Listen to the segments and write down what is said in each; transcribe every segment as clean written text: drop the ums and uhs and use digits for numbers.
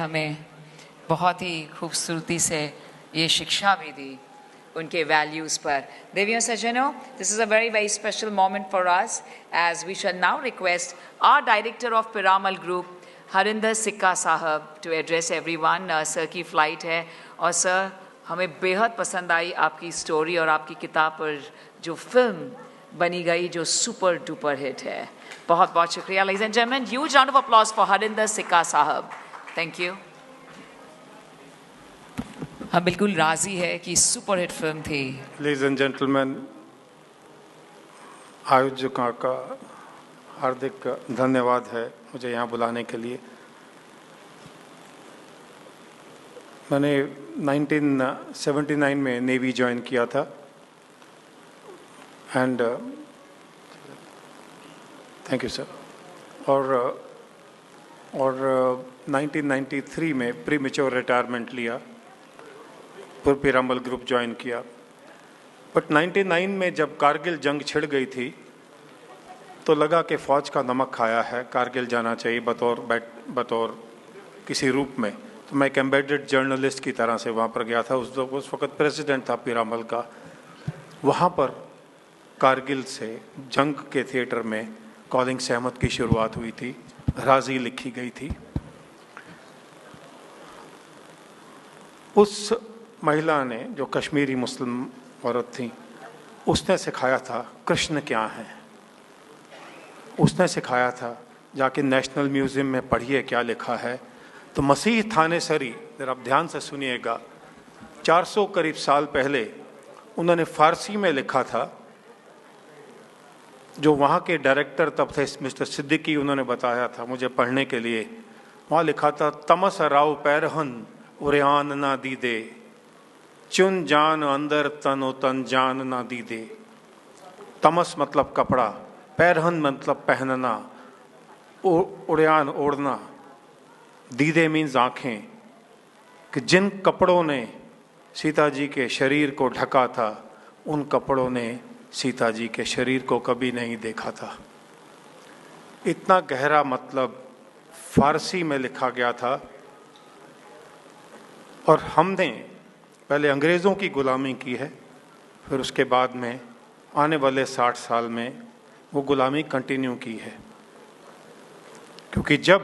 हमें बहुत ही खूबसूरती से ये शिक्षा भी दी उनके वैल्यूज़ पर। देवियों सज्जनों, this is a very, very special moment for us as we shall now request our Director of Piramal Group, Harinder सिक्का साहब, to address everyone. सर की फ़्लाइट है और सर हमें बेहद पसंद आई आपकी स्टोरी और आपकी किताब पर जो फिल्म बनी गई जो सुपर डुपर हिट है। बहुत बहुत शुक्रिया। Ladies and gentlemen, huge round of applause for Harinder सिक्का साहब। Thank you. हम बिल्कुल राजी है कि सुपर हिट फिल्म थी। Ladies and gentlemen, आयोजकों का हार्दिक धन्यवाद है मुझे यहाँ बुलाने के लिए। मैंने 1979 में नेवी ज्वाइन किया था एंड थैंक यू सर। और 1993 में प्री मैच्योर रिटायरमेंट लिया, फिर पिरामल ग्रुप ज्वाइन किया। बट 99 में जब कारगिल जंग छिड़ गई थी तो लगा कि फ़ौज का नमक खाया है, कारगिल जाना चाहिए बतौर किसी रूप में। तो मैं एक एम्बेडेड जर्नलिस्ट की तरह से वहाँ पर गया था। उस वक्त प्रेसिडेंट था पिरामल का। वहाँ पर कारगिल से जंग के थिएटर में कॉलिंग सहमत की शुरुआत हुई थी, राजी लिखी गई थी। उस महिला ने, जो कश्मीरी मुस्लिम औरत थी, उसने सिखाया था कृष्ण क्या है। उसने सिखाया था जाके नेशनल म्यूज़ियम में पढ़िए क्या लिखा है। तो मसीह थानेसरी, जरा आप ध्यान से सुनिएगा, 400 करीब साल पहले उन्होंने फ़ारसी में लिखा था। जो वहाँ के डायरेक्टर तब थे मिस्टर सिद्दीकी, उन्होंने बताया था मुझे पढ़ने के लिए। वहाँ लिखा था, तमस राव पैरहन उरियान ना दी दे, चुन जान अंदर तनो तन जान ना दी दे। तमस मतलब कपड़ा, पैरहन मतलब पहनना, उड़ियान ओढ़ना, दीदे मीन्स आँखें, कि जिन कपड़ों ने सीता जी के शरीर को ढका था उन कपड़ों ने सीता जी के शरीर को कभी नहीं देखा था। इतना गहरा मतलब फारसी में लिखा गया था। और हमने पहले अंग्रेज़ों की गुलामी की है, फिर उसके बाद में आने वाले 60 साल में वो गुलामी कंटिन्यू की है। क्योंकि जब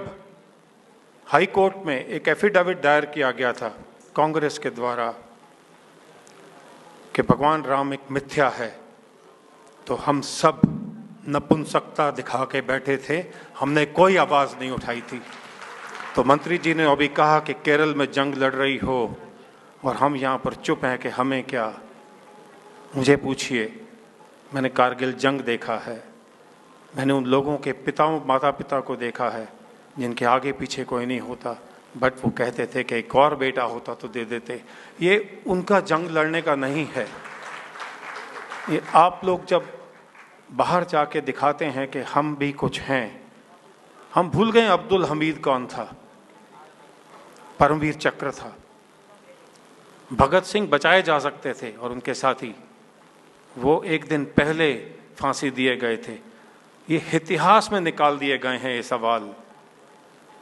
हाई कोर्ट में एक एफिडेविट दायर किया गया था कांग्रेस के द्वारा कि भगवान राम एक मिथ्या है, तो हम सब नपुंसकता दिखा के बैठे थे, हमने कोई आवाज़ नहीं उठाई थी। तो मंत्री जी ने अभी कहा कि केरल में जंग लड़ रही हो और हम यहाँ पर चुप हैं कि हमें क्या। मुझे पूछिए, मैंने कारगिल जंग देखा है, मैंने उन लोगों के माता पिता को देखा है जिनके आगे पीछे कोई नहीं होता, बट वो कहते थे कि एक और बेटा होता तो दे देते। ये उनका जंग लड़ने का नहीं है। ये आप लोग जब बाहर जाके दिखाते हैं कि हम भी कुछ हैं, हम भूल गए अब्दुल हमीद कौन था, परमवीर चक्र था। भगत सिंह बचाए जा सकते थे और उनके साथी, वो एक दिन पहले फांसी दिए गए थे। ये इतिहास में निकाल दिए गए हैं ये सवाल।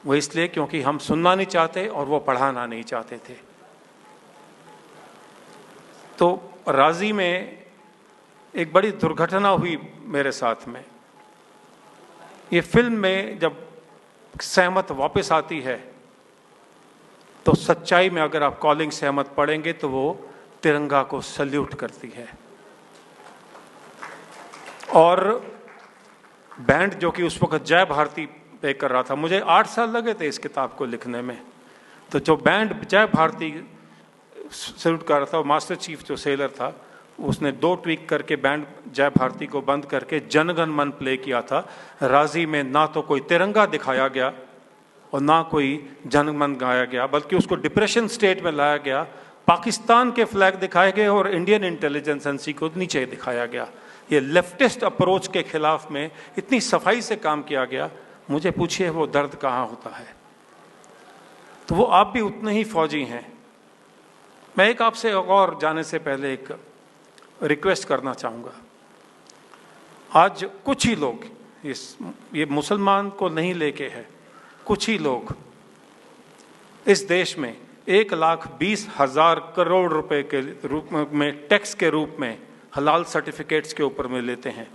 वो इसलिए क्योंकि हम सुनना नहीं चाहते और वो पढ़ाना नहीं चाहते थे। तो राजी में एक बड़ी दुर्घटना हुई मेरे साथ में। ये फिल्म में जब सहमत वापस आती है तो सच्चाई में अगर आप कॉलिंग सहमत पढ़ेंगे तो वो तिरंगा को सल्यूट करती है। और बैंड जो कि उस वक्त जय भारती पे कर रहा था, मुझे 8 साल लगे थे इस किताब को लिखने में। तो जो बैंड जय भारती सल्यूट कर रहा था, मास्टर चीफ जो सेलर था, उसने 2 ट्वीक करके बैंड जय भारती को बंद करके जनगण मन प्ले किया था। राजी में ना तो कोई तिरंगा दिखाया गया और ना कोई जनगण गाया गया, बल्कि उसको डिप्रेशन स्टेट में लाया गया। पाकिस्तान के फ्लैग दिखाए गए और इंडियन इंटेलिजेंस एजेंसी को नीचे दिखाया गया। ये लेफ्टिस्ट अप्रोच के खिलाफ में इतनी सफाई से काम किया गया। मुझे पूछिए वो दर्द कहाँ होता है। तो वो आप भी उतने ही फौजी हैं। मैं एक आपसे और जाने से पहले एक रिक्वेस्ट करना चाहूँगा। आज कुछ ही लोग, ये मुसलमान को नहीं लेके है, कुछ ही लोग इस देश में 1,20,000 करोड़ रुपए के रूप में टैक्स के रूप में हलाल सर्टिफिकेट्स के ऊपर में लेते हैं।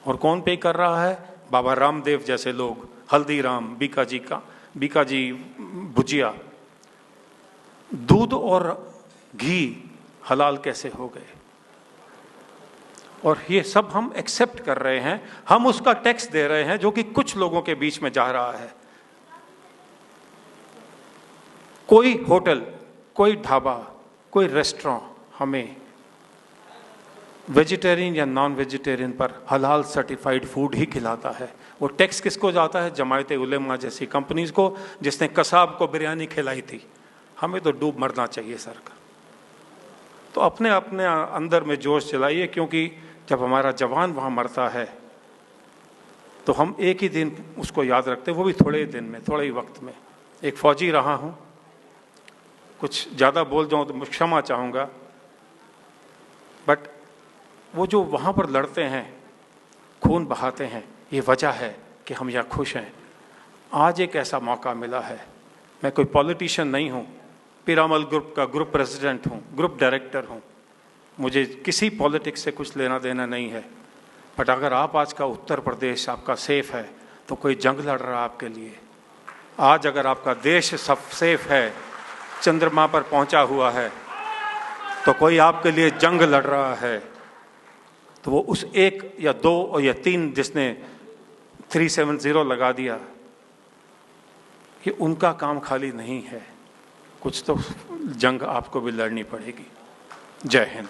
और कौन पे कर रहा है? बाबा रामदेव जैसे लोग, हल्दीराम, बीकाजी भुजिया। दूध और घी हलाल कैसे हो गए? और ये सब हम एक्सेप्ट कर रहे हैं, हम उसका टैक्स दे रहे हैं जो कि कुछ लोगों के बीच में जा रहा है। कोई होटल, कोई ढाबा, कोई रेस्टोरेंट हमें वेजिटेरियन या नॉन वेजिटेरियन पर हलाल सर्टिफाइड फूड ही खिलाता है। वो टैक्स किसको जाता है? जमायत उलेमा जैसी कंपनीज को, जिसने कसाब को बिरयानी खिलाई थी। हमें तो डूब मरना चाहिए सरकार। तो अपने अपने अंदर में जोश चलाइए, क्योंकि जब हमारा जवान वहाँ मरता है तो हम एक ही दिन उसको याद रखते हैं, वो भी थोड़े ही दिन में, थोड़े ही वक्त में। एक फौजी रहा हूँ, कुछ ज़्यादा बोल जाऊँ तो क्षमा चाहूँगा, बट वो जो वहाँ पर लड़ते हैं, खून बहाते हैं, ये वजह है कि हम यहाँ खुश हैं। आज एक ऐसा मौका मिला है। मैं कोई पॉलिटिशियन नहीं हूँ, पीरामल ग्रुप का ग्रुप प्रेसिडेंट हूँ, ग्रुप डायरेक्टर हूँ, मुझे किसी पॉलिटिक्स से कुछ लेना देना नहीं है। बट अगर आप आज का उत्तर प्रदेश आपका सेफ है तो कोई जंग लड़ रहा है आपके लिए। आज अगर आपका देश सब सेफ है, चंद्रमा पर पहुंचा हुआ है, तो कोई आपके लिए जंग लड़ रहा है। तो वो उस 1 या 2 या 3 जिसने 370 लगा दिया, कि उनका काम खाली नहीं है, कुछ तो जंग आपको भी लड़नी पड़ेगी। जय हिंद।